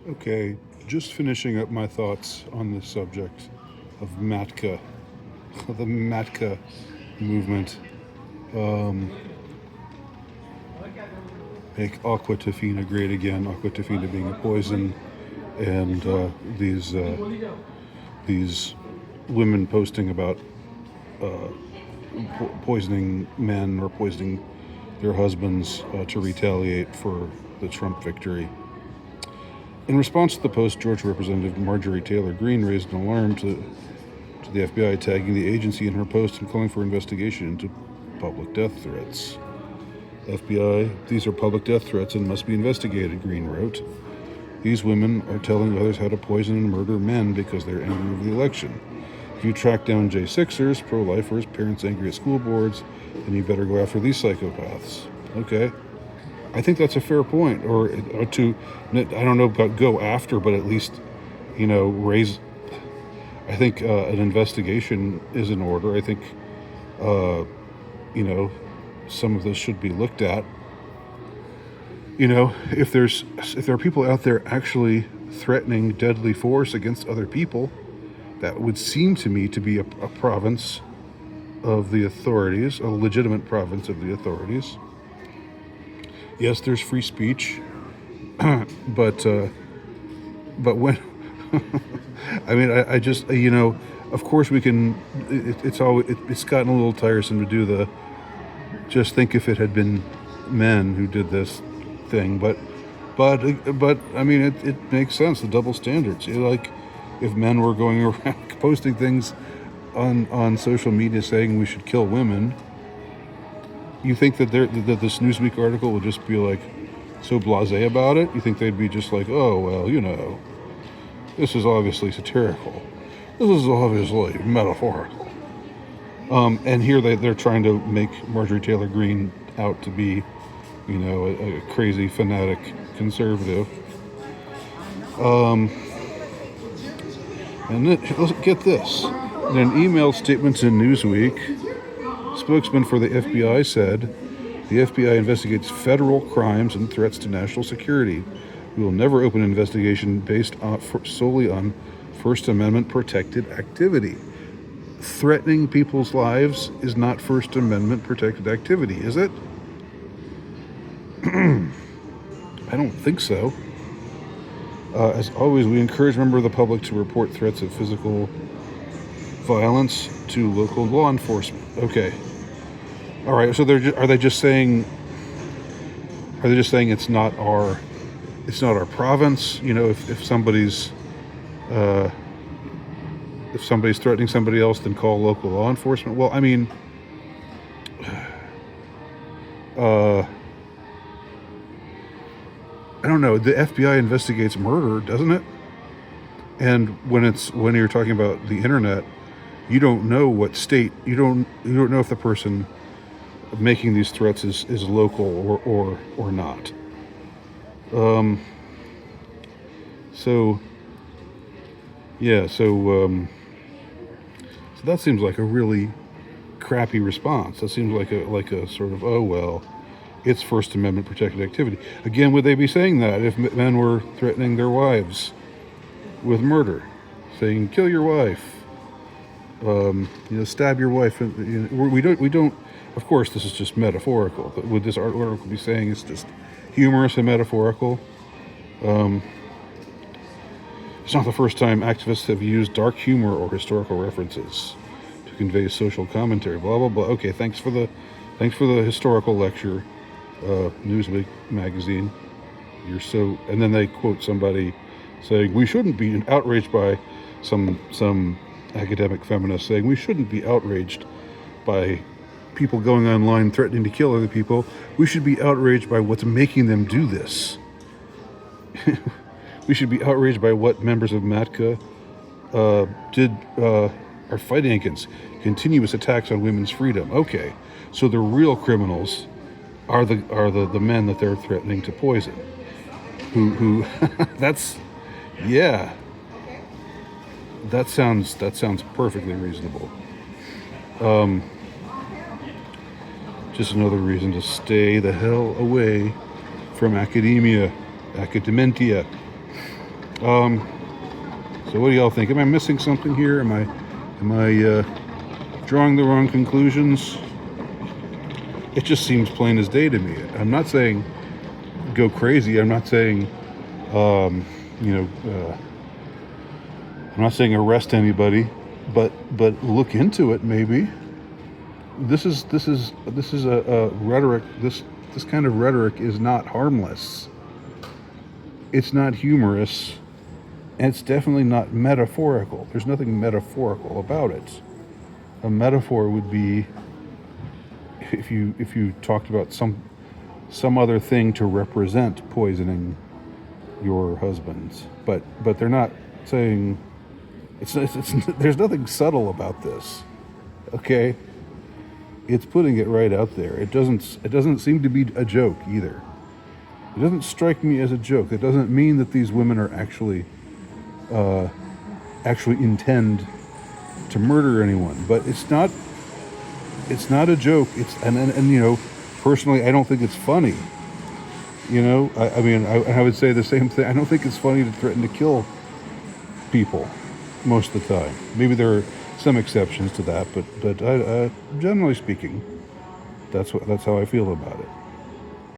Okay, just finishing up my thoughts on the subject of Matka, the Matka movement. Um, make Aquatafina great again. Aquatafina being a poison, and these women posting about poisoning men or poisoning their husbands to retaliate for the Trump victory. In response to the post, Georgia Representative Marjorie Taylor Greene raised an alarm to the FBI, tagging the agency in her post and calling for investigation into public death threats. FBI, these are public death threats and must be investigated, Greene wrote. These women are telling others how to poison and murder men because they're angry over the election. If you track down J6ers, pro-lifers, parents angry at school boards, then you better go after these psychopaths. Okay. I think that's a fair point. Or to, I don't know about go after, but at least, raise. I think an investigation is in order. I think, some of this should be looked at. If there are people out there actually threatening deadly force against other people, that would seem to me to be a province of the authorities, a legitimate province of the authorities. Yes, there's free speech, but when I mean, I just of course we can. It's gotten a little tiresome to do the just think if it had been men who did this thing, but I mean it makes sense, the double standards. Like if men were going around posting things on social media saying we should kill women, you think that this Newsweek article would just be like so blasé about it? You think they'd be just like, oh well, this is obviously satirical, this is obviously metaphorical, and here they're trying to make Marjorie Taylor Greene out to be a crazy fanatic conservative. And let's get this. In an email statement in Newsweek, spokesman for the FBI said, the FBI investigates federal crimes and threats to national security. We will never open an investigation based solely on First Amendment protected activity. Threatening people's lives is not First Amendment protected activity, is it? I don't think so. As always, we encourage members of the public to report threats of physical violence to local law enforcement. Okay. All right. So are they just saying it's not our province? If somebody's threatening somebody else, then call local law enforcement. Well, I mean, I don't know. The FBI investigates murder, doesn't it? And when you're talking about the internet, you don't know what state. You don't know if the person making these threats is local or not. So that seems like a really crappy response. That seems like a sort of, oh well, it's First Amendment protected activity. Again, would they be saying that if men were threatening their wives with murder, saying kill your wife, stab your wife? We don't. Of course, this is just metaphorical. But would this article be saying it's just humorous and metaphorical? It's not the first time activists have used dark humor or historical references to convey social commentary. Blah blah blah. Okay, thanks for the historical lecture, Newsweek magazine. And then they quote somebody saying we shouldn't be outraged by some academic feminist saying we shouldn't be outraged by people going online threatening to kill other people. We should be outraged by what's making them do this. We should be outraged by what members of Matka are fighting against. Continuous attacks on women's freedom. Okay, so the real criminals are the men that they're threatening to poison. Who that's, yeah. That sounds perfectly reasonable. Just another reason to stay the hell away from academia. So what do y'all think? Am I missing something here? Am I drawing the wrong conclusions? It just seems plain as day to me. I'm not saying go crazy. I'm not saying, you know, I'm not saying arrest anybody, but look into it maybe. This is a rhetoric. This kind of rhetoric is not harmless. It's not humorous, and it's definitely not metaphorical. There's nothing metaphorical about it. A metaphor would be if you talked about some other thing to represent poisoning your husbands, but they're not saying it's there's nothing subtle about this. Okay, it's putting it right out there. It doesn't seem to be a joke either. It doesn't strike me as a joke. It doesn't mean that these women are actually intend to murder anyone. But it's not a joke. And you know, personally, I don't think it's funny. You know, I mean, I would say the same thing. I don't think it's funny to threaten to kill people most of the time. Maybe there are some exceptions to that, but generally speaking, that's how I feel about it.